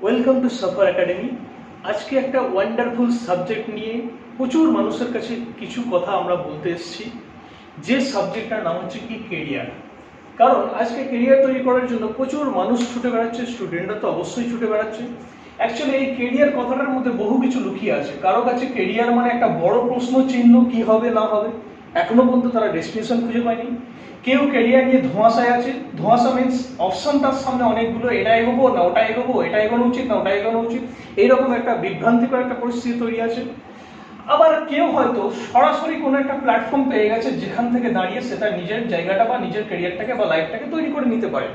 Welcome to suffer academy. আজকে একটা wonderful subject নিয়ে প্রচুর মানুষের কাছে কিছু কথা আমরা বলতে এসেছি। যে সাবজেক্টটার নাম হচ্ছে কি কেরিয়ার। কারণ আজকে কেরিয়ার তৈরি করার জন্য প্রচুর মানুষ ছুটে বেড়াচ্ছে, স্টুডেন্টরা তো অবশ্যই ছুটে বেড়াচ্ছে। অ্যাকচুয়ালি এই কেরিয়ার কথাটার মধ্যে বহু কিছু লুকিয়ে আছে। কারো কাছে কেরিয়ার মানে একটা বড় প্রশ্ন চিহ্ন, কি হবে না হবে, এখনো পর্যন্ত তারা ডেস্টিনেশন খুঁজে পায়নি। কেউ ক্যারিয়ার নিয়ে ধোঁয়াশায় আছে। ধোঁয়াশা মিনস অপশন তার সামনে অনেকগুলো, এটা এগোবো না ওটা এগোবো, এটা এগোনো উচিত না ওটা এগোনো উচিত, এইরকম একটা বিভ্রান্তিকর একটা পরিস্থিতি তৈরি আছে। আবার কেউ হয়তো সরাসরি কোনো একটা প্ল্যাটফর্ম পেয়ে গেছে যেখান থেকে দাঁড়িয়ে সে তার নিজের জায়গাটা বা নিজের ক্যারিয়ারটাকে বা লাইফটাকে তৈরি করে নিতে পারে।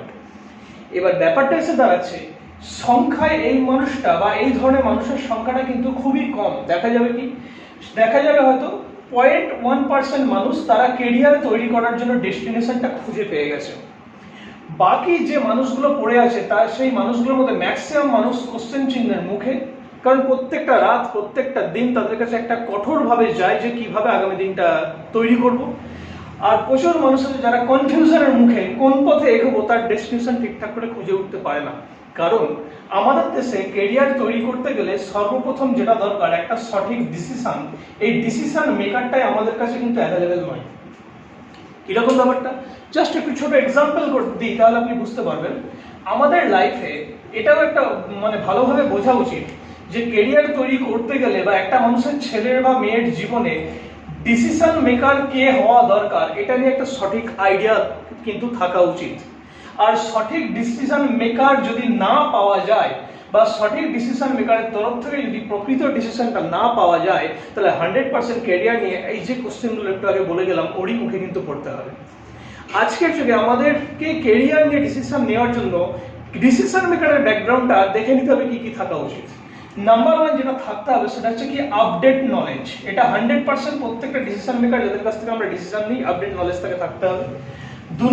এবার ব্যাপারটা এসে দাঁড়াচ্ছে সংখ্যায় এই মানুষটা বা এই ধরনের মানুষের সংখ্যাটা কিন্তু খুবই কম। দেখা যাবে কি, দেখা যাবে হয়তো 0.1% মানুষ তারা কেরিয়ার তৈরি করার জন্য ডেস্টিনেশনটা খুঁজে পেয়ে গেছে। বাকি যে মানুষগুলো পড়ে আছে তার সেই মানুষগুলোর মধ্যে ম্যাক্সিমাম মানুষ কোশ্চেন চিহ্নের মুখে। কারণ প্রত্যেকটা রাত প্রত্যেকটা দিন তাদের কাছে একটা কঠোরভাবে যায় যে কিভাবে আগামী দিনটা তৈরি করব। আর প্রচুর মানুষ আছে যারা কনফিউশনের মুখে কোন পথে এগোবো তার ডেস্টিনেশন ঠিকঠাক করে খুঁজে উঠতে পারে না। কারণ আমাদের দেশে কেরিয়ার তৈরি করতে গেলে সর্বপ্রথম যেটা দরকার একটা সঠিক ডিসিশন। এই ডিসিশন মেকারটাই আমাদের কাছে কিন্তু অ্যাভেলেবেল নয়। কিরকম ব্যাপারটা জাস্ট একটু ছোট এক্সাম্পল করে দিই তাহলে আপনি বুঝতে পারবেন। আমাদের লাইফে এটাও একটা ভালোভাবে বোঝা উচিত যে কেরিয়ার তৈরি করতে গেলে বা একটা মানুষের ছেলের বা মেয়ের জীবনে ডিসিশন মেকার কে হওয়া দরকার এটা নিয়ে একটা সঠিক আইডিয়া কিন্তু থাকা উচিত। আর সঠিক ডিসিশন মেকার যদি না পাওয়া যায় বা সঠিক ডিসিশন মেকারের তরফ থেকে যদি প্রকৃত ডিসিশনটা না পাওয়া যায় তাহলে 100% ক্যারিয়ার নিয়ে এই যে কোশ্চেনগুলো একটু আগে বলে গেলাম ওরই মুখে কিন্তু পড়তে হবে। আজকের যুগে আমাদেরকে ক্যারিয়ার নিয়ে ডিসিশন নেওয়ার জন্য ডিসিশন মেকারের ব্যাকগ্রাউন্ডটা দেখে নিতে হবে কি কি থাকা উচিত। নাম্বার 1 যেটা থাকতে হবে সেটা হচ্ছে কি আপডেট নলেজ। এটা 100% প্রত্যেকটা ডিসিশন মেকার যাদের কাছ থেকে আমরা ডিসিশন নিই আপডেট নলেজ তাকে থাকতে হবে। দু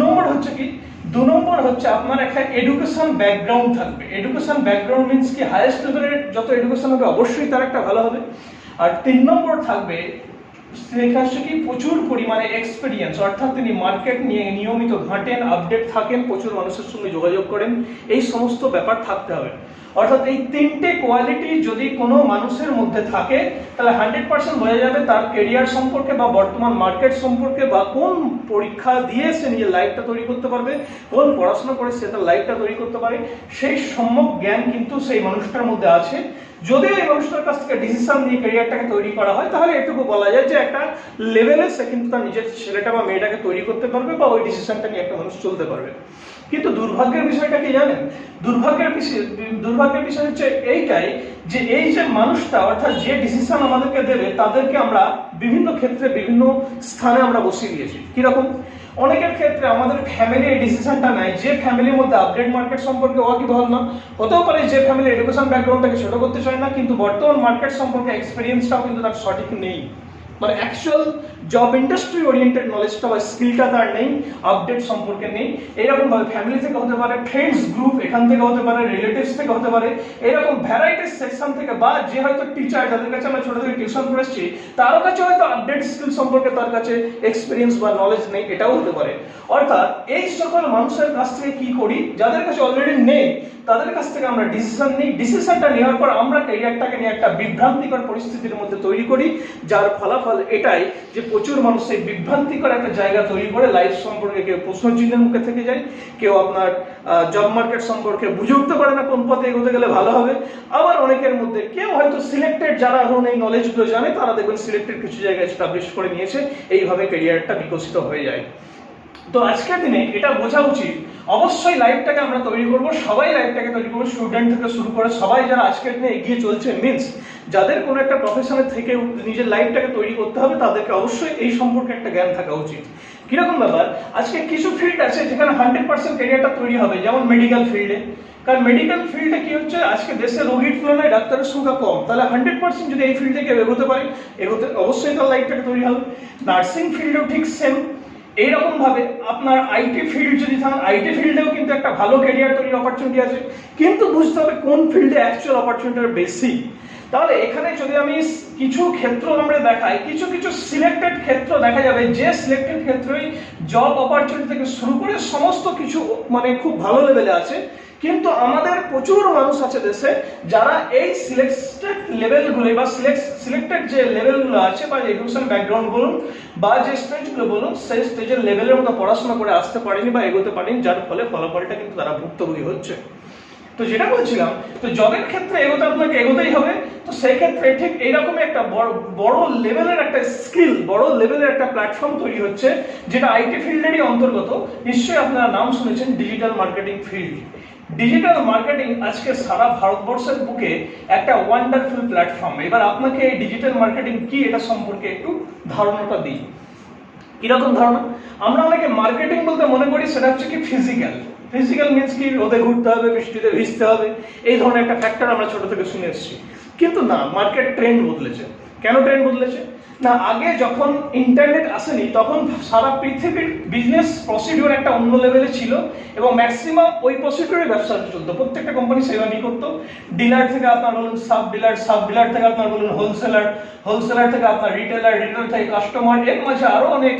নম্বর হচ্ছে আপনার একটা এডুকেশন ব্যাকগ্রাউন্ড থাকবে। এডুকেশন ব্যাকগ্রাউন্ড মিনস কি হাইয়েস্ট লেভেলের যত এডুকেশন হবে অবশ্যই তার একটা ভালো হবে। আর 3 নম্বর থাকবে সেটা হচ্ছে কি প্রচুর পরিমাণে এক্সপেরিয়েন্স, অর্থাৎ তিনি মার্কেট নিয়ে নিয়মিত ঘাঁটেন, আপডেট থাকেন, প্রচুর মানুষের সঙ্গে যোগাযোগ করেন, এই সমস্ত ব্যাপার থাকতে হবে। অর্থাৎ এই 3টে কোয়ালিটি যদি কোনো মানুষের মধ্যে থাকে তাহলে 100% বোঝা যাবে তার কেরিয়ার সম্পর্কে বা বর্তমান মার্কেট সম্পর্কে বা কোন পরীক্ষা দিয়ে সে নিজের লাইফটা তৈরি করতে পারবে, কোন পড়াশোনা করে সে তার লাইফটা তৈরি করতে পারে সেই সম্যক জ্ঞান কিন্তু সেই মানুষটার মধ্যে আছে। যদি এই মানুষটার কাছ থেকে ডিসিশন নিয়ে ক্যারিয়ারটাকে তৈরি করা হয় তাহলে এটুকু বলা যায় যে একটা লেভেলে সে কিন্তু তার নিজের ছেলেটা বা মেয়েটাকে তৈরি করতে পারবে বা ওই ডিসিশনটা নিয়ে একটা মানুষ চলতে পারবে। কিন্তু দুর্ভাগ্যের বিষয়টা কি জানেন, দুর্ভাগ্যের বিষয় হচ্ছে এইটাই যে এই যে মানুষটা অর্থাৎ যে ডিসিশন আমাদেরকে দেবে তাদেরকে আমরা বিভিন্ন ক্ষেত্রে বিভিন্ন স্থানে আমরা বসিয়ে দিয়েছি। কিরকম, অনেকের ক্ষেত্রে আমাদের ফ্যামিলি এই ডিসিশনটা নেয় যে ফ্যামিলির মধ্যে আপডেট মার্কেট সম্পর্কে ওয়াকিবহাল না। হতেও পারে যে ফ্যামিলি এডুকেশন ব্যাকগ্রাউন্ডটাকে ছোট করতে চায় না কিন্তু বর্তমান মার্কেট সম্পর্কে এক্সপিরিয়েন্সটাও কিন্তু তার সঠিক নেই, অ্যাকচুয়াল জব ইন্ডাস্ট্রি ওরিয়েন্টেড নলেজটা বা স্কিলটা তার নেই, আপডেট সম্পর্কে নেই। এরকম ভাবে ফ্যামিলি থেকে হতে পারে, ফ্রেন্ডস গ্রুপ এখান থেকে হতে পারে, রিলেটিভস থেকে হতে পারে, এরকম ভ্যারাইটিস সেকশন থেকে বা যে হয়তো টিচার যাদের কাছে আমরা ছোট থেকে টিউশন করেছি তার কাছে হয়তো আপডেট স্কিল সম্পর্কে তার কাছে এক্সপিরিয়েন্স বা নলেজ নেই, এটাও হতে পারে। অর্থাৎ এই সকল মানুষের কাছ থেকে কি করি, যাদের কাছে অলরেডি নেই তাদের কাছ থেকে আমরা ডিসিশন নিই। ডিসিশনটা নেওয়ার পর আমরা ক্যারিয়ারটাকে নিয়ে একটা বিভ্রান্তিকর পরিস্থিতির মধ্যে তৈরি করি, যার ফলাফল এটাই যে প্রচুর মানুষ এই বিভ্রান্তিকর একটা জায়গা তৈরি করে লাইফ সম্পর্কে কেউ প্রশ্নচিহ্নের মুখে থেকে যায়, কেউ আপনার জব মার্কেট সম্পর্কে বুঝে উঠতে পারে না কোন পথে এগোতে গেলে ভালো হবে। আবার অনেকের মধ্যে কেউ হয়তো সিলেক্টেড যারা এখন এই নলেজগুলো জানে তারা দেখবেন সিলেক্টেড কিছু জায়গায় এস্টাবলিশ করে নিয়েছে, এইভাবে ক্যারিয়ারটা বিকশিত হয়ে যায়। তো আজকের দিনে এটা বোঝা উচিত অবশ্যই লাইফটাকে আমরা তৈরি করব, সবাই লাইফটাকে তৈরি করবো, স্টুডেন্ট থেকে শুরু করে সবাই যারা আজকের দিনে এগিয়ে চলছে মিনস যাদের কোনো একটা প্রফেশনে থেকে নিজের লাইফটাকে তৈরি করতে হবে তাদেরকে অবশ্যই এই সম্পর্কে একটা জ্ঞান থাকা উচিত। কিরকম ব্যাপার, আজকে কিছু ফিল্ড আছে যেখানে 100% ক্যারিয়ারটা তৈরি হবে, যেমন মেডিকেল ফিল্ডে। কারণ মেডিকেল ফিল্ডে কি হচ্ছে আজকে দেশে রোগীর তুলনায় ডাক্তারের সংখ্যা কম, তাহলে 100% যদি এই ফিল্ডে কেউ এগোতে পারে এগোতে অবশ্যই তার লাইফটাকে তৈরি হবে। নার্সিং ফিল্ডেও ঠিক সেম। এইরকম ভাবে আপনার আইটি ফিল্ড যদি থাকেন আইটি ফিল্ডেও কিন্তু একটা ভালো ক্যারিয়ার তৈরির অপরচুনিটি আছে, কিন্তু বুঝতে হবে কোন ফিল্ডে অ্যাকচুয়াল অপরচুনিটিটা বেশি। তাহলে এখানে যদি আমি কিছু ক্ষেত্র আমরা দেখাই, কিছু সিলেক্টেড ক্ষেত্র দেখা যাবে যে সিলেক্টেড ক্ষেত্রেই জব অপরচুনিটি থেকে শুরু করে সমস্ত কিছু খুব ভালো লেভেলে আছে, কিন্তু আমাদের প্রচুর মানুষ আছে দেশে যারা এই সিলেক্টেড লেভেলগুলো বা সিলেক্টেড যে লেভেলগুলো আছে বা এডুকেশন ব্যাকগ্রাউন্ড বলুন বা যে স্টেজগুলো বলুন সেই স্টেজের লেভেলের মতো পড়াশোনা করে আসতে পারেনি বা এগোতে পারেনি, যার ফলে ফলাফলটা কিন্তু তারা ভুক্তভোগী হচ্ছে। তো যেটা বলছিলাম, তো জবের ক্ষেত্রে এগোতে আপনাকে এগোতেই হবে। তো সেই ক্ষেত্রে ঠিক এইরকমই একটা বড় লেভেলের একটা স্কিল, বড় লেভেলের একটা প্ল্যাটফর্ম তৈরি হচ্ছে, যেটা আইটি ফিল্ডেরই অন্তর্গত। নিশ্চয়ই আপনারা নাম শুনেছেন digital marketing field. Digital marketing আজকে সারা ভারতবর্ষের বুকে একটা ওয়ান্ডারফুল প্ল্যাটফর্ম। এবার আপনাকে এই ডিজিটাল মার্কেটিং কি এটা সম্পর্কে একটু ধারণাটা দিই। কিরকম ধারণা? আমরা অনেকে মার্কেটিং বলতে মনে করি সেটা হচ্ছে কি ফিজিক্যাল মিনস কি রোদে ঘুরতে হবে, বৃষ্টিতে ভিজতে হবে, এই ধরনের একটা ফ্যাক্টর আমরা ছোট থেকে শুনে এসেছি। কিন্তু না, মার্কেট ট্রেন্ড বদলেছে। কেন ট্রেন্ড বদলেছে? না, আগে যখন ইন্টারনেট আসেনি তখন সারা পৃথিবীর বিজনেস প্রসিডিওর একটা অন্য লেভেলে ছিল এবং ম্যাক্সিমাম ওই প্রসিডিওরে ব্যবসা চলতো। প্রত্যেকটা কোম্পানি সেভাবেই করতো। ডিলার থেকে আপনার বলুন সাব ডিলার থেকে আপনার বলুন হোলসেলার থেকে আপনার রিটেলার থেকে কাস্টমার, এর মাঝে আরো অনেক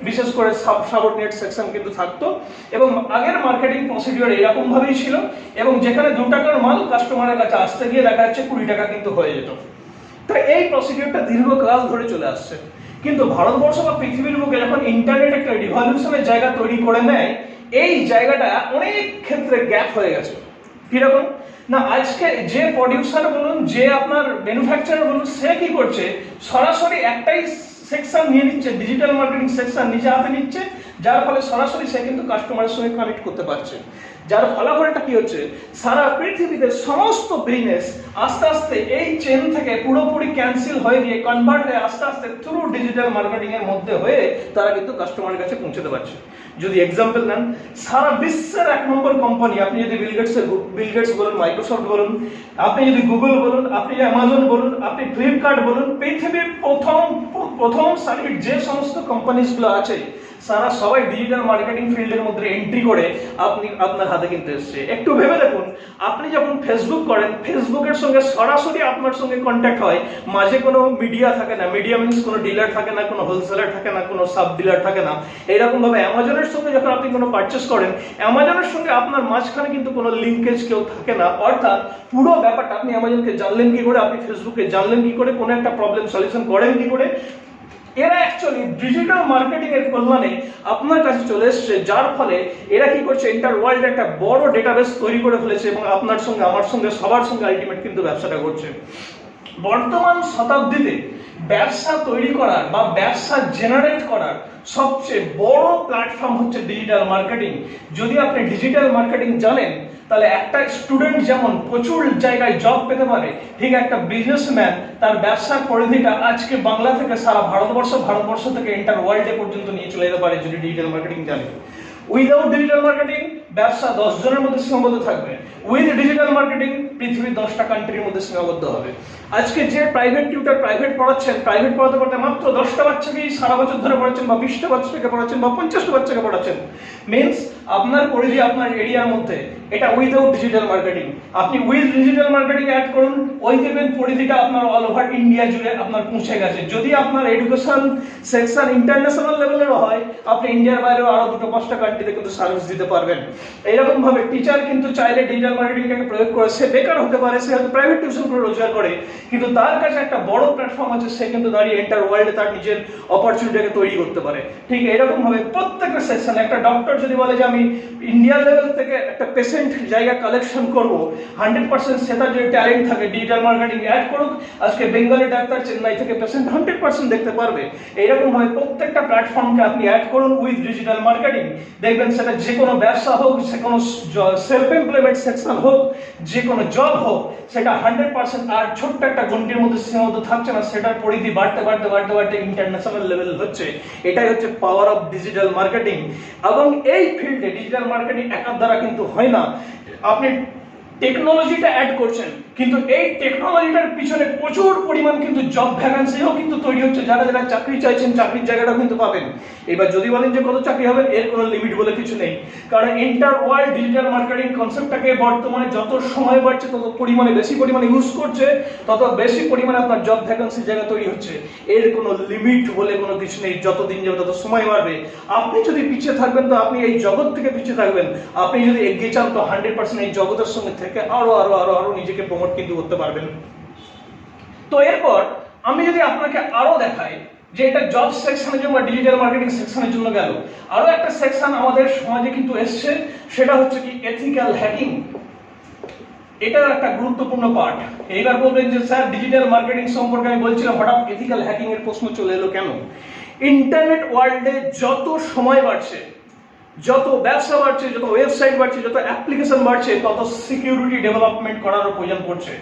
বিশেষ করে সাবঅর্ডিনেট সেকশন কিন্তু থাকতো। এবং আগের মার্কেটিং প্রসিডিওর এরকম ভাবেই ছিল এবং যেখানে 2 টাকার মাল কাস্টমারের কাছে আসতে গিয়ে দেখা যাচ্ছে 20 টাকা কিন্তু হয়ে যেত। তো এই প্রসিডিওরটা দীর্ঘকাল ধরে চলে আসছে। কিন্তু ভারতবর্ষ বা পৃথিবীর বুকে যখন ইন্টারনেট একটা রিভলিউশনের জায়গা তৈরি করে নেয়, এই জায়গাটা অনেক ক্ষেত্রে গ্যাপ হয়ে গেছে। কিরকম? না, আজকে যে প্রডিউসার বলুন, যে আপনার ম্যানুফ্যাকচারার বলুন, সে কি করছে, সরাসরি একটাই সেকশন নিয়ে নিচ্ছে, ডিজিটাল মার্কেটিং সেকশন নিজে হাতে নিচ্ছে, যার ফলে সরাসরি সে কিন্তু কাস্টমারের সঙ্গে কানেক্ট করতে পারছে। যার ফলাফলটা কি হচ্ছে, সারা পৃথিবীতে সমস্ত বিজনেস আস্তে আস্তে এই চেন থেকে পুরোপুরি ক্যান্সেল হয়ে গিয়ে কনভার্ট হয়ে আস্তে আস্তে থ্রু ডিজিটাল মার্কেটিং এর মধ্যে হয়ে তারা কিন্তু কাস্টমারের কাছে পৌঁছতে পারছে। যদি এক্সাম্পল নেন, সারা বিশ্বের 1 নম্বর কোম্পানি, আপনি যদি বিল গেটস বলুন, মাইক্রোসফট বলুন, আপনি যদি গুগল বলুন, আপনি অ্যামাজন বলুন, আপনি ফ্লিপকার্ট বলুন, পৃথিবীর প্রথম সারির যে সমস্ত কোম্পানিজগুলো আছে সারা সবাই ডিজিটাল মার্কেটিং ফিল্ডের মধ্যে এন্ট্রি করে আপনার হাতে কিনতে এসছে। একটু ভেবে দেখুন, আপনি যখন ফেসবুক করেন, ফেসবুকের সঙ্গে সরাসরি আপনার সঙ্গে কন্ট্যাক্ট হয়, মাঝে কোনো মিডিয়া থাকে না। মিডিয়া মিনস কোনো ডিলার থাকে না, কোনো হোলসেলার থাকে না, কোনো সাব ডিলার থাকে না। এইরকম ভাবে অ্যামাজনের সঙ্গে যখন আপনি কোনো পারচেস করেন, অ্যামাজনের সঙ্গে আপনার মাঝখানে কিন্তু কোনো লিঙ্কেজ কেউ থাকে না। অর্থাৎ পুরো ব্যাপারটা আপনি অ্যামাজনকে জানলেন কি করে, আপনি ফেসবুকে জানলেন কি করে, কোনো একটা প্রবলেম সলিউশন করেন কি করে, এরা অ্যাকচুয়ালি ডিজিটাল মার্কেটিং এর কল্যাণে আপনার কাছে চলে এসছে। যার ফলে এরা কি করছে, ইন্টার ওয়ার্ল্ড একটা বড় ডেটাবেস তৈরি করে ফেলেছে এবং আপনার সঙ্গে আমার সঙ্গে সবার সঙ্গে আলটিমেট কিন্তু ব্যবসাটা করছে। বর্তমান শতাব্দীতে ব্যবসা তৈরি করার বা ব্যবসা জেনারেট করার সবচেয়ে বড় প্ল্যাটফর্ম হচ্ছে ডিজিটাল মার্কেটিং। যদি আপনি ডিজিটাল মার্কেটিং জানেন, তাহলে একটা স্টুডেন্ট যেমন প্রচুর জায়গায় জব পেতে পারে, ঠিক একটা বিজনেসম্যান তার ব্যবসার পরিধিটা আজকে বাংলা থেকে সারা ভারতবর্ষ থেকে এন্টার ওয়ার্ল্ডে পর্যন্ত নিয়ে চলে যেতে পারে যদি ডিজিটাল মার্কেটিং জানে। উইদাউট ডিজিটাল মার্কেটিং ব্যবসা 10 জনের মধ্যে সীমাবদ্ধ থাকবে। উইথ ডিজিটাল মার্কেটিং পৃথিবীর 10টা কান্ট্রির মধ্যে সীমাবদ্ধ হবে। আজকে যে প্রাইভেট টিউটর প্রাইভেট পড়াতে পড়াতে মাত্র 10টা বাচ্চাকেই সারা বছর ধরে পড়াচ্ছেন, বা 20টা বাচ্চাকে পড়াচ্ছেন, বা 50টা বাচ্চাকে পড়াচ্ছেন, মিনস আপনার পরিধি আপনার এরিয়ার মধ্যে, এটা উইদাউট ডিজিটাল মার্কেটিং। আপনি উইথ ডিজিটাল মার্কেটিং অ্যাড করুন, ওই দেখবেন পরিধিটা আপনার অল ওভার ইন্ডিয়া জুড়ে আপনার পৌঁছে গেছে। যদি আপনার এডুকেশন সেকশন ইন্টারন্যাশনাল লেভেলেরও হয়, আপনি ইন্ডিয়ার বাইরেও আরো 2-5টা কান্ট্রিতে কিন্তু সার্ভিস দিতে পারবেন। এইরকম ভাবে টিচার কিন্তু চাইলে ডিজিটাল মার্কেটিংটাকে প্রয়োগ করে, সে বেকার হতে পারে, সে হয়তো প্রাইভেট টিউশন করে রোজগার করে, কিন্তু তার কাছে একটা বড় প্ল্যাটফর্ম আছে, সে কিন্তু দাঁড়িয়ে এন্টার ওয়ার্ল্ডে তার নিজের অপরচুনিটিকে তৈরি করতে পারে। ঠিক এরকম ভাবে প্রত্যেকটা সেকশন, একটা ডক্টর যদি বলে যে আমি ইন্ডিয়া লেভেল থেকে একটা পেশেন্ট জায়গা কালেকশন করব, 100% সে তার যে ট্যালেন্ট থাকে ডিজিটাল মার্কেটিং অ্যাড করুক, আজকে বেঙ্গলি ডাক্তার চেন্নাই থেকে পেশেন্ট 100% দেখতে পারবে। এইরকম ভাবে প্রত্যেকটা প্ল্যাটফর্মকে আপনি অ্যাড করুন উইথ ডিজিটাল মার্কেটিং, দেখবেন সেটা যে কোনো ব্যবসা হোক, যে কোনো সেলফ এমপ্লয়মেন্ট সেকশন হোক, যে কোনো জব হোক, সেটা 100% আর ছোট্ট একটা গণ্ডির মধ্যে সীমাবদ্ধ থাকছে না, সেটার পরিধি বাড়তে ইন্টারন্যাশনাল লেভেল হচ্ছে। এটাই হচ্ছে পাওয়ার অফ ডিজিটাল মার্কেটিং। এবং এই ফিল্ডে ডিজিটাল মার্কেটিং একার দ্বারা কিন্তু হয় না। আপনি টেকনোলজিটা অ্যাড করছেন, কিন্তু এই টেকনোলজিটার পিছনে প্রচুর পরিমাণ কিন্তু জব ভ্যাকান্সিও কিন্তু তৈরি হচ্ছে। যারা যারা চাকরি চাইছেন চাকরির জায়গাটাও কিন্তু পাবেন। এবার যদি বলেন যে কত চাকরি হবে, এর কোনো লিমিট বলে কিছু নেই, কারণ ইন্টার ওয়ার্ল্ড ডিজিটাল মার্কেটিং কনসেপ্টটাকে বর্তমানে যত সময় বাড়ছে তত পরিমাণে বেশি পরিমাণে ইউজ করছে, তত বেশি পরিমাণে আপনার জব ভ্যাকান্সির জায়গা তৈরি হচ্ছে। এর কোনো লিমিট বলে কোনো কিছু নেই, যত দিন যাবে তত সময় বাড়বে। আপনি যদি পিছিয়ে থাকবেন তো আপনি এই জগৎ থেকে পিছিয়ে থাকবেন, আপনি যদি এগিয়ে চান তো 100% এই জগতের সঙ্গে থেকে আরো আরো আরো আরো নিজেকে প্রমোট কিন্তু করতে পারবেন। তো এরপর আমি যদি আপনাকে আরো দেখাই যে এটা জব সেকশনের জন্য বা ডিজিটাল মার্কেটিং সেকশনের জন্য গেল, আরো একটা সেকশন আমাদের সমাজে কিন্তু এসছে, সেটা হচ্ছে কি এথিক্যাল হ্যাকিং। এটা একটা গুরুত্বপূর্ণ পার্ট। এইবার বলবেন যে স্যার ডিজিটাল মার্কেটিং সম্পর্কে আমি বলছিলাম, হঠাৎ এথিক্যাল হ্যাকিং এর প্রশ্ন চলে এলো কেন? ইন্টারনেট ওয়ার্ল্ডে যত সময় বাড়ছে, যত ব্যবসা বাড়ছে, যত ওয়েবসাইট বাড়ছে, যত অ্যাপ্লিকেশন বাড়ছে, তত সিকিউরিটি ডেভেলপমেন্ট করারও প্রয়োজন পড়ছে।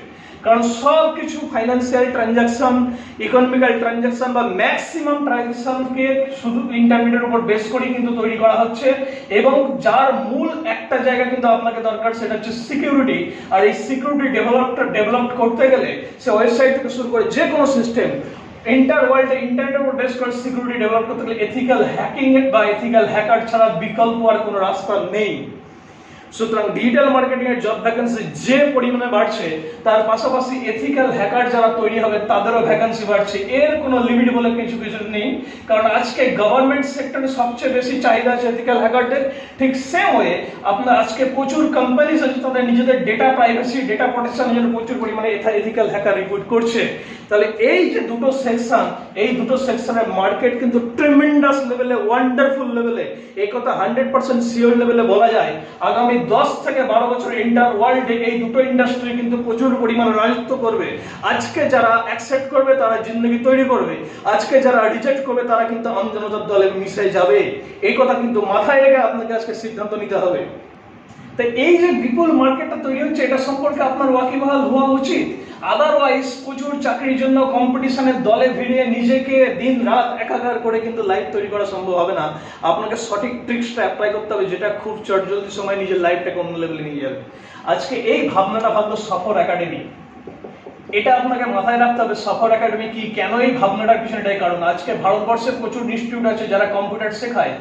কারণ সব কিছু ফাইন্যান্সিয়াল ট্রানজাকশন, ইকোনমিক্যাল ট্রানজাকশন বা ম্যাক্সিমাম ট্রানজাকশনকে শুধু ইন্টারনেটের উপর বেস করেই কিন্তু তৈরি করা হচ্ছে, এবং যার মূল একটা জায়গা কিন্তু আপনাকে দরকার, সেটা হচ্ছে সিকিউরিটি। আর এই সিকিউরিটি ডেভেলপ করতে গেলে সে ওয়েবসাইট থেকে শুরু করে যে কোনো সিস্টেম ইন্টারনেটের উপর বেস করে সিকিউরিটি ডেভেলপ করতে গেলে এথিক্যাল হ্যাকিং বা এথিক্যাল হ্যাকার ছাড়া বিকল্প আর কোনো রাস্তা নেই। সুতরাং ডিজিটাল মার্কেটিং এর জব ভ্যাকেন্সি যে পরিমাণে বাড়ছে, তার পাশাপাশি এথিক্যাল হ্যাকার যারা তৈরি হবে তাদেরও ভ্যাকেন্সি বাড়ছে। এর কোনো লিমিট বলে কিছু নেই, কারণ আজকে গভর্নমেন্ট সেক্টরে সবচেয়ে বেশি চাহিদা আছে এথিক্যাল হ্যাকারদের। ঠিক সেম ওয়ে আপনার আজকে প্রচুর কোম্পানিজ আছে তাদের নিজেদের ডেটা প্রাইভেসি, ডেটা প্রোটেকশনের জন্য প্রচুর পরিমাণে এথিক্যাল হ্যাকার রিক্রুট করছে। তাহলে এই যে দুটো সেকশন, এই দুটো সেকশনের মার্কেট কিন্তু ট্রেমেন্ডাস লেভেলে, ওয়ান্ডারফুল লেভেলে, এই কথা 100% শিওর লেভেলে বলা যায়। আগামী 10 থেকে 12 বছর ইন্টার ওয়ার্ল্ডে এই দুটো ইন্ডাস্ট্রি কিন্তু প্রচুর পরিমাণে রাজত্ব করবে। আজকে যারা অ্যাকসেপ্ট করবে তারা জিন্দগি তৈরি করবে, আজকে যারা রিজেক্ট করবে তারা কিন্তু আমজনতার দলে মিশে যাবে। এই কথা কিন্তু মাথায় রেখে আপনাকে আজকে সিদ্ধান্ত নিতে হবে। তাই এই যে বিপুল মার্কেটটা তৈরি হচ্ছে, এটা সম্পর্কে আপনার ওয়াকিবহাল হওয়া উচিত। আদারওয়াইজ প্রচুর চাকরির জন্য কম্পিটিশনের দলে ভিড়িয়ে নিজেকে দিন রাত একাকার করে কিন্তু লাইফ তৈরি করা সম্ভব হবে না। আপনাকে সঠিক ট্রিক্সটা অ্যাপ্লাই করতে হবে, যেটা খুব চটজলদি সময় নিজের লাইফটাকে অন্য লেভেলে নিয়ে যাবে। আজকে এই ভাবনাটা ভাবলো সফর একাডেমি। এটা আপনাকে মাথায় রাখতে হবে, সফর একাডেমি কি, কেন এই ভাবনাটার পিছনে এটাই কারণ। আজকে ভারতবর্ষে প্রচুর ইনস্টিটিউট আছে যারা কম্পিউটার শেখায়,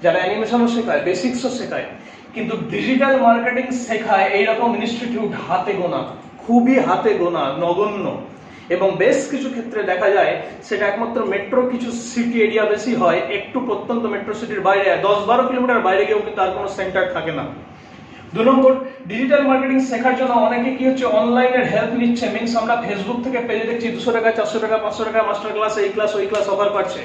যারা অ্যানিমেশনও শেখায়, বেসিক্সও শেখায়, কিন্তু ডিজিটাল মার্কেটিং শেখায় এইরকম ইনস্টিটিউট হাতে গোনা, খুবই হাতে গোনা, নগণ্য। এবং বেশ কিছু ক্ষেত্রে দেখা যায় সেটা একমাত্র মেট্রো কিছু সিটি এরিয়া বেশি হয়, একটু প্রত্যন্ত মেট্রো সিটির বাইরে 10-12 কিলোমিটার বাইরে গিয়েও কিন্তু আর কোনো সেন্টার থাকে না। 2 নম্বর, ডিজিটাল মার্কেটিং শেখার জন্য অনেকে কি হচ্ছে অনলাইনের হেল্প নিচ্ছে। মিনস আমরা ফেসবুক থেকে পেজে দেখছি 200 টাকা, 400 টাকা, 500 টাকা মাস্টার ক্লাস, এই ক্লাস ওই ক্লাস অফার পাচ্ছে।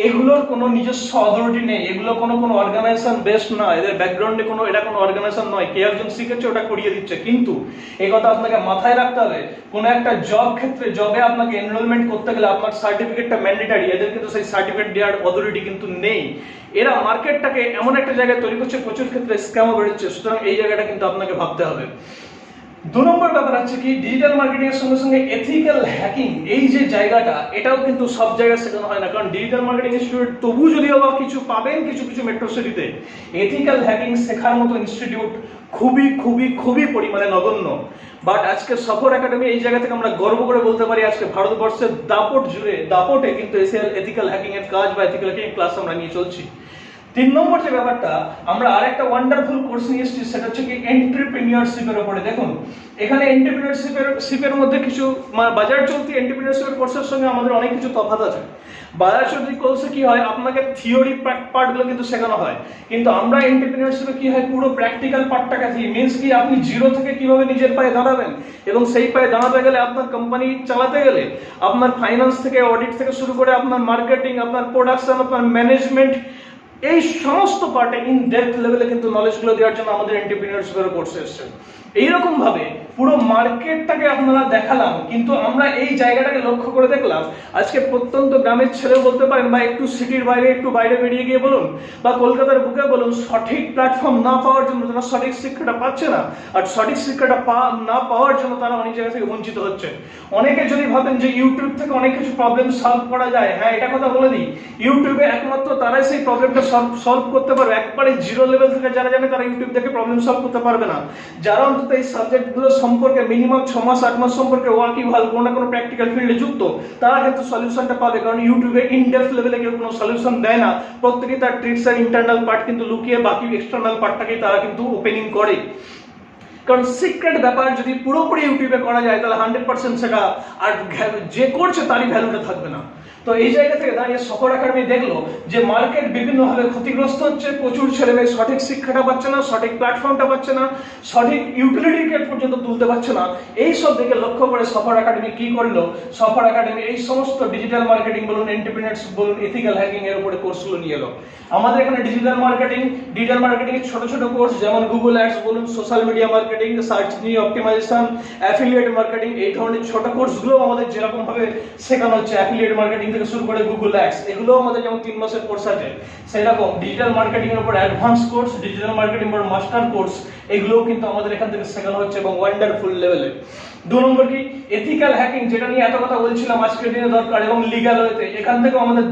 এগুলোর কোনো নিজস্ব অথরিটি নেই, এগুলো কোনো অর্গানাইজেশন বেসড না, এদের ব্যাকগ্রাউন্ডে এটা কোনো অর্গানাইজেশন নয়, কে একজন শিখেছে ওটা করিয়ে দিচ্ছে। কিন্তু এই কথা আপনাকে মাথায় রাখতে হবে, কোনো একটা জব ক্ষেত্রে জবে আপনাকে এনরোলমেন্ট করতে গেলে আপনার সার্টিফিকেটটা ম্যান্ডেটারি, এদের কিন্তু সেই সার্টিফিকেট দেওয়ার অথরিটি কিন্তু নেই। এরা মার্কেটটাকে এমন একটা জায়গায় তৈরি করছে, প্রচুর ক্ষেত্রে স্ক্যামও বেরোচ্ছে। সুতরাং এই জায়গাটা কিন্তু আপনাকে ভাবতে হবে। 2 নম্বর ব্যাপার হচ্ছে কি, ডিজিটাল মার্কেটিং এর সঙ্গে সঙ্গে এথিক্যাল হ্যাকিং, এই যে জায়গাটা, এটাও কিন্তু সব জায়গায় শেখানো হয় না। কারণ ডিজিটাল মার্কেটিং ইনস্টিটিউট তবু যদিও বা কিছু পাবেন কিছু কিছু মেট্রো সিটিতে, এথিক্যাল হ্যাকিং শেখার মতো ইনস্টিটিউট খুবই খুবই খুবই পরিমাণে নগণ্য। বাট আজকে সফর একাডেমি, এই জায়গা থেকে আমরা গর্ব করে বলতে পারি আজকে ভারতবর্ষের দাপটে কিন্তু এথিক্যাল হ্যাকিং এর কাজ বা এথিক্যাল হ্যাকিং ক্লাস আমরা নিয়ে চলছি। 3 নম্বর যে ব্যাপারটা, আমরা আরেকটা ওয়ান্ডারফুল কোর্স নিয়ে এসেছি, সেটা হচ্ছে কি এন্টারপ্রেনিউরশিপের উপরে। দেখুন এখানে এন্টারপ্রেনিউরশিপের মধ্যে কিছু বাজার চলতি এন্টারপ্রেনিউরশিপের কোর্সের সঙ্গে আমাদের অনেক কিছু তফাৎ আছে। বাজার চলতি কোর্সে কি হয়, আপনাকে থিওরি পার্টগুলো কিন্তু শেখানো হয়, কিন্তু আমরা এন্টারপ্রেনিউরশিপে কি হয়, পুরো প্র্যাকটিক্যাল পার্টটাকে দিই। মিন্স কি, আপনি জিরো থেকে কিভাবে নিজের পায়ে দাঁড়াবেন, এবং সেই পায়ে দাঁড়াতে গেলে, আপনার কোম্পানি চালাতে গেলে, আপনার ফাইন্যান্স থেকে অডিট থেকে শুরু করে আপনার মার্কেটিং, আপনার প্রোডাকশন, আপনার ম্যানেজমেন্ট, এই সমস্ত পার্টে ইন ডেপথ লেভেলে কিন্তু নলেজগুলো দেওয়ার জন্য আমাদের এন্টারপ্রেনিউরশিপের কোর্স এসেছে। এইরকম ভাবে পুরো মার্কেটটাকে আপনারা দেখালাম, কিন্তু আমরা এই জায়গাটাকে লক্ষ্য করে দেখলাম আজকে প্রত্যন্ত গ্রামের ছেলেও বলতে পারেন বা একটু সিটির বাইরে একটু বাইরে বেরিয়ে গিয়ে বলুন বা কলকাতার বুকে বলুন, সঠিক প্ল্যাটফর্ম না পাওয়ার জন্য তারা সঠিক শিক্ষাটা পাচ্ছে না, আর সঠিক শিক্ষাটা না পাওয়ার জন্য তারা অনেক জায়গা থেকে বঞ্চিত হচ্ছে। অনেকে যদি ভাবেন যে ইউটিউব থেকে অনেক কিছু প্রবলেম সলভ করা যায়, হ্যাঁ এটা কথা বলে দিই, ইউটিউবে একমাত্র তারাই সেই প্রবলেমটা সলভ করতে পারবে। একবারে জিরো লেভেল থেকে যারা যাবে তারা ইউটিউব থেকে প্রবলেম সলভ করতে পারবে না। যারা অন্তত এই সাবজেক্টগুলো সম্পর্কে মিনিমাম 6 মাস 8 মাস সম্পর্কে ওয়াকিবহাল, কোনো না কোনো প্র্যাকটিক্যাল ফিল্ডে যুক্ত, তারা কিন্তু সলিউশনটা পাবে। কারণ ইউটিউবে ইনডেপথ লেভেলে কেউ কোনো সলিউশন দেয় না, প্রত্যেকেই তার ট্রিক্স আর ইন্টারনাল পার্ট কিন্তু লুকিয়ে বাকি এক্সটার্নাল পার্টটাকেই তারা কিন্তু ওপেনিং করে। কারণ সিক্রেট ব্যাপার যদি পুরোপুরি ইউটিউবে করা যায় তাহলে 100% সেটা আর যে করছে তারই ভ্যালুটা থাকবে না। তো এই জায়গা থেকে দাঁড়িয়ে সফর একাডেমি দেখলো যে মার্কেট বিভিন্নভাবে ক্ষতিগ্রস্ত হচ্ছে, প্রচুর ছেলেমেয়ে সঠিক শিক্ষাটা পাচ্ছে না, সঠিক প্ল্যাটফর্মটা পাচ্ছে না, সঠিক ইউটিলিটি পর্যন্ত তুলতে পারছে না। এই সব দিকে লক্ষ্য করে সফর একাডেমি কি করলো, সফর একাডেমি এই সমস্ত ডিজিটাল মার্কেটিং বলুন, এন্টারপ্রেনারশিপ বলুন, এথিক্যাল হ্যাকিং এর উপরে কোর্সগুলো নিয়ে এলো। আমাদের এখানে ডিজিটাল মার্কেটিং এর ছোট ছোট কোর্স যেমন গুগল অ্যাডস বলুন, social media marketing, search engine optimization, affiliate marketing, এই ধরনের ছোট কোর্সগুলো আমাদের যেরকম ভাবে শেখানো হচ্ছে, অ্যাফিলিয়েট মার্কেটিং থেকে শুরু করে গুগল অ্যাডস, এগুলো আমাদের যেমন 3 মাসের কোর্স আছে, সেরকম ডিজিটাল মার্কেটিং এর উপর অ্যাডভান্স কোর্স, ডিজিটাল মার্কেটিং এর মাস্টার কোর্স, এগুলোও কিন্তু আমাদের এখান থেকে শেখানো হচ্ছে এবং ওয়ান্ডারফুল লেভেলে। 2 নম্বর কি এথিক্যাল হ্যাকিং, যেটা নিয়ে এত কথা বলছিলাম আজকের দিনে দরকার, এবং লিগ্যাল ওয়েতে, এখান থেকেও আমাদের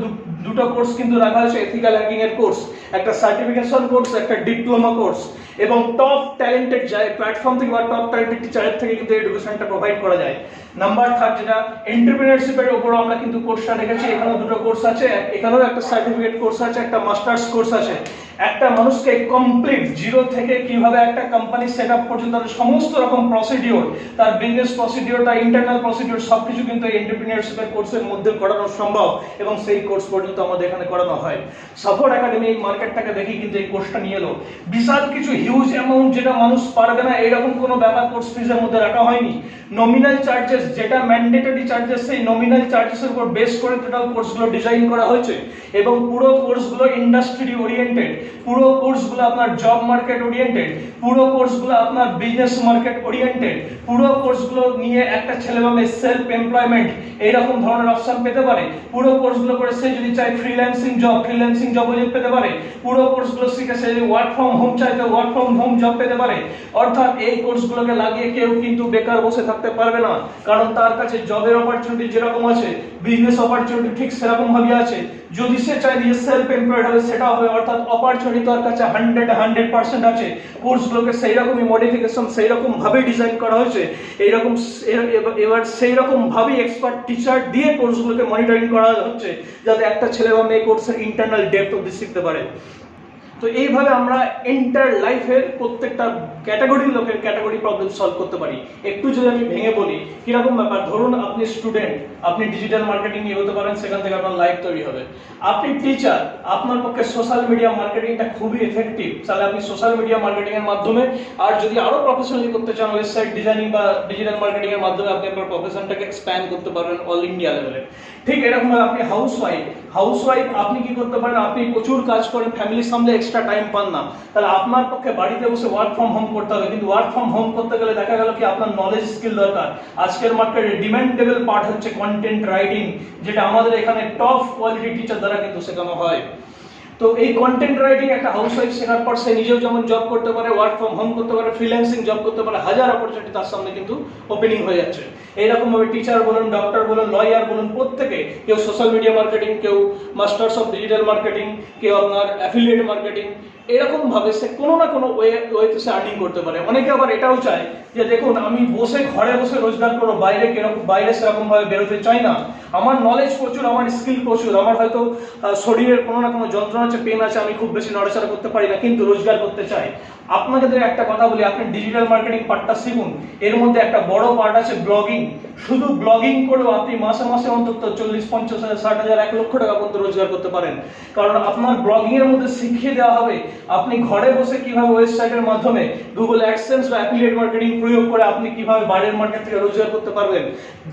দুটো কোর্স কিন্তু রাখা হয়েছে। এথিক্যাল হ্যাকিং এর কোর্স, একটা সার্টিফিকেশন কোর্স, একটা ডিপ্লোমা কোর্স, এবং টপ ট্যালেন্টেড প্ল্যাটফর্ম থেকে বা টপ ট্যালেন্টেড টিচারের থেকে কিন্তু এডুকেশনটা প্রোভাইড করা যায়। নাম্বার 3 যেটা এন্টারপ্রেনারশিপের উপরও আমরা কিন্তু কোর্সটা রেখেছি। এখানেও দুটো কোর্স আছে, এখানেও একটা সার্টিফিকেট কোর্স আছে, একটা মাস্টার্স কোর্স আছে। একটা মানুষকে কমপ্লিট জিরো থেকে কিভাবে একটা কোম্পানি সেট আপ পর্যন্ত সমস্ত রকম প্রসিডিওর, তার বিজনেস প্রসিডিওর, তার ইন্টারনাল প্রসিডিওর সবকিছু কিন্তু এই এন্টারপ্রেনারশিপের কোর্সের মধ্যে করানো সম্ভব, এবং সেই কোর্স পর্যন্ত আমাদের এখানে করানো হয়। সফর একাডেমি এই মার্কেটটাকে দেখি কিন্তু এই কোর্সটা নিয়ে এলো। বিশাল কিছু হিউজ অ্যামাউন্ট যেটা মানুষ পারবে না এরকম কোনো ব্যাপার কোর্স ফিজের মধ্যে রাখা হয়নি। নমিনাল চার্জেস, যেটা ম্যান্ডেটরি চার্জেস, সেই নমিনাল চার্জেসের উপর বেস করে টোটাল কোর্সগুলো ডিজাইন করা হয়েছে, এবং পুরো কোর্সগুলো ইন্ডাস্ট্রি ওরিয়েন্টেড, পুরো কোর্সগুলো আপনার জব মার্কেট ওরিয়েন্টেড, পুরো কোর্সগুলো আপনার বিজনেস মার্কেট ওরিয়েন্টেড, পুরো কোর্সগুলো নিয়ে একটা ছেলে বা মেয়ে সেলফ এমপ্লয়মেন্ট এইরকম ধরনের অপশন পেতে পারে। পুরো কোর্সগুলো করে সে যদি চায় ফ্রিল্যান্সিং জব পেতে পারে। পুরো কোর্সগুলো শিখে সে যদি ওয়ার্ক ফ্রম হোম চায় তো ওয়ার্ক ফ্রম হোম জব পেতে পারে। অর্থাৎ এই কোর্সগুলোকে লাগিয়ে কেউ কিন্তু বেকার বসে থাকতে পারবে না, কারণ তার কাছে জবের অপরচুনিটি যেরকম আছে, বিজনেস অপরচুনিটি ঠিক সেরকম ভাবে আছে। যদি সে চায় যে সেলফ এমপ্লয়েড হবে সেটা হবে, অর্থাৎ অপরচুনিটি তার কাছে 100% আছে। কোর্সগুলোকে সেই রকমই মডিফিকেশন সেই রকম ভাবে ডিজাইন করা হয়েছে, এইরকম এবার সেই রকম ভাবেই এক্সপার্ট টিচার দিয়ে কোর্সগুলোকে মনিটরিং করা হচ্ছে, যাতে একটা ছেলে বা মেয়ে কোর্সের ইন্টারনাল ডেপথ অবধি শিখতে পারে। তো এইভাবে আমরা এন্টার লাইফের প্রত্যেকটা ক্যাটাগরির লোকের ক্যাটাগরি প্রবলেম সলভ করতে পারি। একটু যদি আমি ভেঙে বলি কিরকম ব্যাপার, ধরুন আপনি স্টুডেন্ট, আপনি ডিজিটাল মার্কেটিং নিয়ে হতে পারেন, সেখান থেকে আপনার লাইফ তৈরি হবে। আপনি টিচার, আপনার পক্ষে সোশ্যাল মিডিয়া মার্কেটিংটা খুবই এফেক্টিভ, তাহলে আপনি সোশ্যাল মিডিয়া মার্কেটিং এর মাধ্যমে, আর যদি আরো প্রফেশনালি করতে চান ওয়েবসাইট ডিজাইনিং বা ডিজিটাল মার্কেটিং এর মাধ্যমে আপনি আপনার প্রফেশনটাকে এক্সপ্যান্ড করতে পারবেন অল ইন্ডিয়া লেভেলে। ঠিক এরকম ভাবে আপনি হাউসওয়াইফ আপনি কি করতে পারেন, আপনি প্রচুর কাজ করেন, ফ্যামিলি সামলে এক্সট্রা টাইম পান না, তাহলে আপনার পক্ষে বাড়িতে বসে ওয়ার্ক ফ্রম হোম করতে হবে। কিন্তু ওয়ার্ক ফ্রম হোম করতে গেলে দেখা গেল কি আপনার নলেজ স্কিল দরকার। আজকের মার্কেটে ডিমান্ডেবল পার্ট হচ্ছে কন্টেন্ট রাইটিং, যেটা আমাদের এখানে টপ কোয়ালিটি টিচার দ্বারা কিন্তু শেখানো হয়। তো এই কন্টেন্ট রাইটিং একটা হাউসওয়াইফ শেখার পর সে নিজেও যেমন জব করতে পারে, ওয়ার্ক ফ্রম হোম করতে পারে, ফ্রিল্যান্সিং জব করতে পারে, হাজার অপরচুনিটি তার সামনে কিন্তু ওপেনিং হয়ে যাচ্ছে। এইরকম ভাবে টিচার বলুন, ডক্টর বলুন, লয়ার বলুন, প্রত্যেকে, কেউ সোশ্যাল মিডিয়া মার্কেটিং, কেউ মাস্টার্স অফ ডিজিটাল মার্কেটিং, কেউ আপনার অ্যাফিলিয়েট মার্কেটিং, এরকম ভাবে সে কোনো না কোনো ওয়েতে সে আর্নিং করতে পারে। অনেকে আবার এটাও চায় যে দেখুন আমি ঘরে বসে রোজগার করবো, বাইরে সেরকম ভাবে বেরোতে চাই না, আমার নলেজ প্রচুর, আমার স্কিল প্রচুর, আমার হয়তো শরীরের কোনো না কোনো যন্ত্রণা আছে, পেন আছে, আমি খুব বেশি নড়াচড়া করতে পারি না, কিন্তু রোজগার করতে চাই। আপনাকে একটা কথা বলি, আপনি ডিজিটাল মার্কেটিং পার্টটা শিখুন। এর মধ্যে একটা বড় পার্ট আছে ব্লগিং। শুধু ব্লগিং করেও আপনি মাসে মাসে অন্তত 40-50,000, 60,000, 1 লক্ষ টাকা পর্যন্ত রোজগার করতে পারেন। কারণ আপনার ব্লগিং এর মধ্যে শিখিয়ে দেওয়া হবে আপনি ঘরে বসে কিভাবে ওয়েবসাইটের মাধ্যমে গুগল অ্যাডসেন্স বা অ্যাফিলিয়েট মার্কেটিং প্রয়োগ করে আপনি কিভাবে বাইরের মার্কেট থেকে রোজগার করতে পারবেন।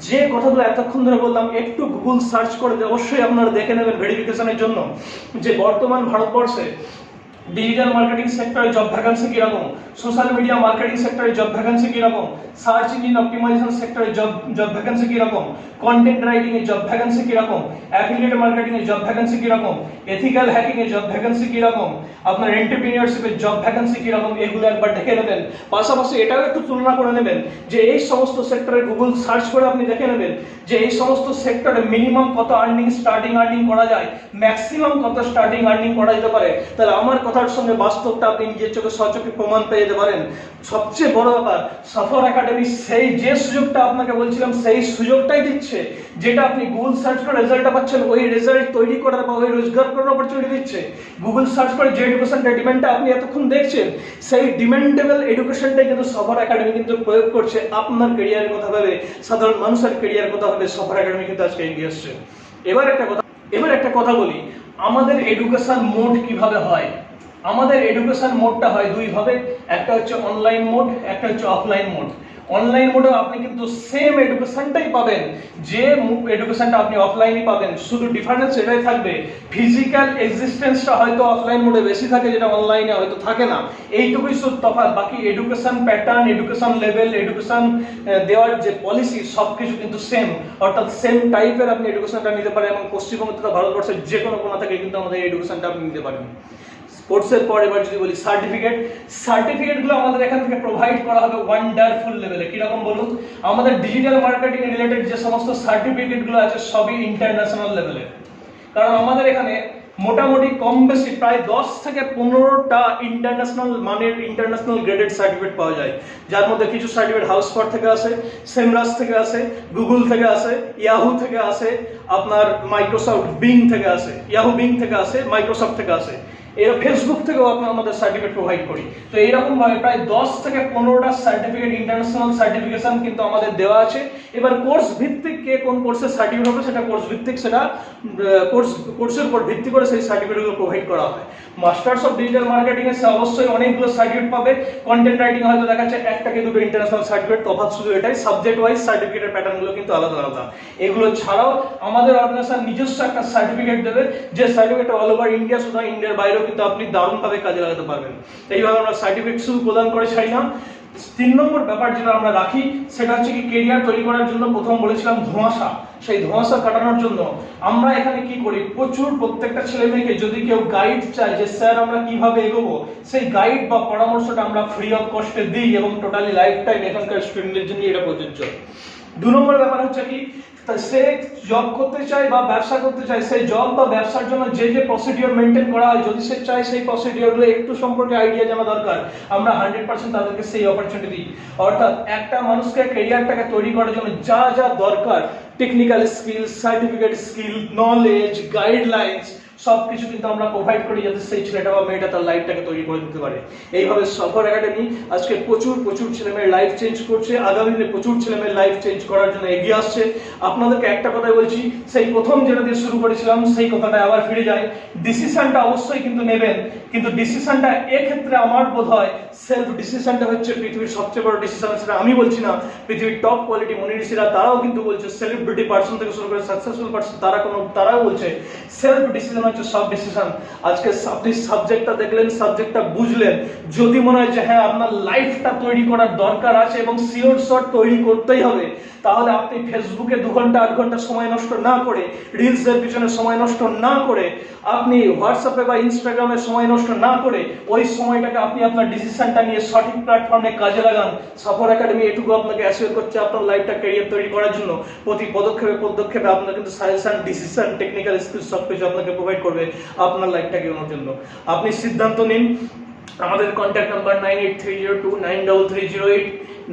যে কথাগুলো এতক্ষণ ধরে বললাম একটু গুগল সার্চ করে অবশ্যই আপনারা দেখে নেবেন ভেরিফিকেশনের জন্য, যে বর্তমান ভারতবর্ষে ডিজিটাল মার্কেটিং সেক্টরে জব ভ্যাকেন্সি কিরকম, সোশ্যাল মিডিয়া মার্কেটিং সেক্টরে জব ভ্যাকেন্সি কিরকম, সার্চ ইঞ্জিন অপটিমাইজেশন সেক্টরে জব ভ্যাকেন্সি কিরকম, কন্টেন্ট রাইটিং এ জব ভ্যাকেন্সি কিরকম, অ্যাফিলিয়েট মার্কেটিং এ জব ভ্যাকেন্সি কিরকম, এথিক্যাল হ্যাকিং এ জব ভ্যাকেন্সি কিরকম, আপনার এন্টারপ্রেনিয়রশিপ এর জব ভ্যাকেন্সি কিরকম, এগুলো একবার দেখে নেবেন। পাশাপাশি এটাও একটু তুলনা করে নেবেন যে এই সমস্ত সেক্টরে গুগল সার্চ করে আপনি দেখে নেবেন যে এই সমস্ত সেক্টরে মিনিমাম কত স্টার্টিং আর্নিং করা যায়, ম্যাক্সিমাম কত স্টার্টিং আর্নিং করা যেতে পারে। তাহলে আমার কথার সঙ্গে বাস্তবটা আপনি নিজের চোখে সচক্ষে প্রমাণ পেয়ে যেতে পারেন। সবচেয়ে বড় ব্যাপার, সফর একাডেমি সেই যে সুযোগটা আপনাকে বলছিলাম সেই সুযোগটাই দিচ্ছে, যেটা আপনি গুগল সার্চ করে রেজাল্টটা পাচ্ছেন, ওই রেজাল্ট তৈরি করার বা ওই রোজগার করার অপরচুনিটি দিচ্ছে। গুগল সার্চ করে যে এডুকেশনটা ডিমান্ডটা আপনি এতক্ষণ দেখছেন, সেই ডিমান্ডেবল এডুকেশনটাই কিন্তু সফর একাডেমি কিন্তু প্রয়োগ করছে আপনার ক্যারিয়ারের কথা ভেবে, সাধারণ মানুষের ক্যারিয়ার কথা ভেবে সফর একাডেমি কিন্তু আজকে এগিয়ে আসছে। এবার একটা কথা বলি, আমাদের এডুকেশন মোড কিভাবে হয়। আমাদের এডুকেশন মোডটা হয় দুই ভাবে, একটা হচ্ছে অনলাইন মোড, একটা হচ্ছে অফলাইন মোড। অনলাইন মোডে আপনি কিন্তু সেম এডুকেশনটাই পাবেন যে এডুকেশনটা আপনি অফলাইনে পাবেন, শুধু ডিফারেন্স এটাই থাকবে ফিজিক্যাল এক্সিস্টেন্সটা হয়তো অফলাইন মোডে বেশি থাকে যেটা অনলাইনে হয়তো থাকে না, এইটুকুই শুধু তফাৎ। বাকি education pattern, education level, education দেওয়ার যে পলিসি সবকিছু কিন্তু সেম, অর্থাৎ সেম টাইপের আপনি এডুকেশনটা নিতে পারেন এবং পশ্চিমবঙ্গ তথা ভারতবর্ষের যে কোনো কোণা থেকে কিন্তু আমাদের এডুকেশনটা আপনি নিতে পারেন। কোর্সের পর এবার যদি বলি সার্টিফিকেটগুলো আমাদের এখান থেকে প্রোভাইড করা হবে ওয়ান্ডারফুল লেভেলে। কিরকম বলুন, আমাদের ডিজিটাল মার্কেটিং রিলেটেড যে সমস্ত সার্টিফিকেটগুলো আছে সবই ইন্টারন্যাশনাল লেভেলে। কারণ আমাদের এখানে মোটামুটি কম বেশি প্রায় 10 থেকে 15টা ইন্টারন্যাশনাল মানের ইন্টারন্যাশনাল গ্রেডেড সার্টিফিকেট পাওয়া যায়, যার মধ্যে কিছু সার্টিফিকেট হাউসস্পট থেকে আসে, সেমরাস থেকে আসে, গুগল থেকে আসে, ইয়াহু থেকে আসে, আপনার মাইক্রোসফট বিং থেকে আসে, ইয়াহু বিং থেকে আসে, মাইক্রোসফট থেকে আসে, এর ফেসবুক থেকেও আমাদের সার্টিফিকেট প্রোভাইড করি। তো এইরকম ভাবে প্রায় 10 থেকে 15টা সার্টিফিকেট, ইন্টারন্যাশনাল সার্টিফিকেশন কিন্তু আমাদের দেওয়া আছে। এবার কোর্স ভিত্তিক কে কোন কোর্সের সার্টিফিকেট হবে সেটা কোর্স ভিত্তিক, সেটা কোর্সের উপর ভিত্তি করে সেই সার্টিফিকেটগুলো প্রোভাইড করা হয়। মাস্টার্স অফ ডিজিটাল মার্কেটিং এ অবশ্যই অনেকগুলো সার্টিফিকেট পাবে, কন্টেন্ট রাইটিং হয়তো দেখা যাচ্ছে একটা কি দুটো ইন্টারন্যাশনাল সার্টিফিকেট, তফাৎ শুধু এটাই, সাবজেক্ট ওয়াইজ সার্টিফিকেটের প্যাটার্নগুলো কিন্তু আলাদা আলাদা। এগুলো ছাড়াও আমাদের অর্গানাইজেশন নিজস্ব একটা সার্টিফিকেট দেবে, যে সার্টিফিকেট অল ওভার ইন্ডিয়া, শুধু ইন্ডিয়ার বাইরেও কিন্তু আপনি দারুণভাবে কাজে লাগাতে পারবেন। এইভাবে আমরা সার্টিফিকেট শুধু প্রদান করে ছাড়ি না। 3 নম্বর ব্যাপার যেটা আমরা রাখি সেটা হচ্ছে কি, কেরিয়ার তৈরি করার জন্য প্রথম বলেছিলাম ধোঁয়াশা, সেই ধোঁয়াশা কাটানোর জন্য আমরা এখানে কি করি, প্রত্যেকটা ছেলে মেয়েকে যদি কেউ গাইড চায় যে স্যার আমরা কিভাবে এগোবো, সেই গাইড বা পরামর্শটা আমরা ফ্রি অফ কস্টে দিই এবং টোটালি লাইফ টাইম এখানকার স্টুডেন্টদের জন্য এটা প্রযোজ্য। 2 নম্বর ব্যাপার হচ্ছে কি, সে জব করতে চায় বা ব্যবসা করতে চায়, সেই জব বা ব্যবসার জন্য যে যে প্রসিডিওর মেনটেন করা হয়, যদি সে চায় সেই প্রসিডিওরগুলো একটু সম্পর্কে আইডিয়া জানা দরকার, আমরা 100% তাদেরকে সেই অপরচুনিটি দিই। অর্থাৎ একটা মানুষকে ক্যারিয়ারটাকে তৈরি করার জন্য যা যা দরকার, technical skill, certificate skill, knowledge, guidelines সবকিছু কিন্তু আমরা প্রোভাইড করি, যাতে সেই ছেলেটা বা মেয়েটা তার লাইফটাকে তৈরি করে দিতে পারে। এইভাবে সফর একাডেমি আজকে প্রচুর ছেলেমেয়ের লাইফ চেঞ্জ করছে, আগামী দিনে প্রচুর ছেলেমেয়ের লাইফ চেঞ্জ করার জন্য এগিয়ে আসছে। আপনাদেরকে একটা কথাই বলছি, সেই প্রথম যেটা দিয়ে শুরু করেছিলাম সেই কথাটা আবার ফিরে যায়, ডিসিশনটা অবশ্যই কিন্তু নেবেন, কিন্তু ডিসিশনটা এক্ষেত্রে আমার বোধ হয় সেলফ ডিসিশনটা হচ্ছে পৃথিবীর সবচেয়ে বড় ডিসিশন। সেটা আমি বলছি না, পৃথিবীর টপ কোয়ালিটি মনীষীরা তারাও কিন্তু বলছে, সেলিব্রিটি পার্সন থেকে শুরু করে সাকসেসফুল পার্সন তারাও বলছে সেলফ ডিসিশন হচ্ছে সব ডিসিশন। আজকে আপনি সাবজেক্টটা দেখলেন, সাবজেক্টটা বুঝলেন, যদি মনে হয় যে হ্যাঁ আপনার লাইফটা তৈরি করার দরকার আছে এবং সিওর শট তৈরি করতেই হবে, তাহলে আপনি ফেসবুকে 2 ঘন্টা 8 ঘন্টা সময় নষ্ট না করে, রিলসের পিছনে সময় নষ্ট না করে, আপনি হোয়াটসঅ্যাপে বা ইনস্টাগ্রামে সময় নষ্ট না করে, ওই সময়টাকে আপনি আপনার ডিসিশনটা নিয়ে সঠিক প্ল্যাটফর্মে কাজে লাগান। সফর একাডেমি এটুকু আপনাকে অ্যাসিওর করছে আপনার লাইফটা ক্যারিয়ার তৈরি করার জন্য প্রতি পদক্ষেপে আপনার কিন্তু সাজেশন, ডিসিশন, টেকনিক্যাল স্কিল সবকিছু আপনাকে প্রোভাইড করবে আপনার লাইফটাকে এগোনোর জন্য। আপনি সিদ্ধান্ত নিন। আমাদের কন্ট্যাক্ট নাম্বার 9830293308,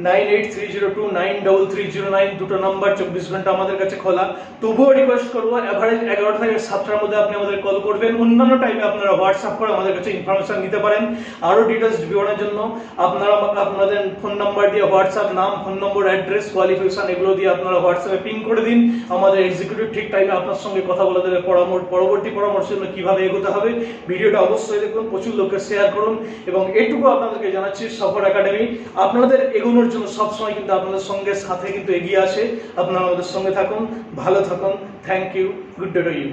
9830293309, দুটো নাম্বার 24 ঘন্টা আমাদের কাছে খোলা। তবুও রিকোয়েস্ট করবো এভারেজ 11টা থেকে 7টার মধ্যে আপনি আমাদের কল করবেন। অন্যান্য টাইমে আপনারা হোয়াটসঅ্যাপ করে আমাদের কাছে ইনফরমেশন নিতে পারেন। আরো ডিটেলস বিবরণের জন্য আপনারা আপনাদের ফোন নাম্বার দিয়ে হোয়াটসঅ্যাপ, নাম, ফোন নম্বর, অ্যাড্রেস, কোয়ালিফিকেশন এগুলো দিয়ে আপনারা হোয়াটসঅ্যাপে পিং করে দিন। আমাদের এক্সিকিউটিভ ঠিক টাইমে আপনার সঙ্গে কথা বলে দেবে পরবর্তী পরামর্শের জন্য কিভাবে এগোতে হবে। ভিডিওটা অবশ্যই দেখুন, প্রচুর লোককে শেয়ার করুন এবং এটুকু আপনাদেরকে জানাচ্ছি, সফর একাডেমি আপনাদের এগোনোর জন্য সবসময় কিন্তু আপনাদের সঙ্গে সাথে কিন্তু এগিয়ে আসে। আপনারা আমাদের সঙ্গে থাকুন, ভালো থাকুন। Thank you, good day to you.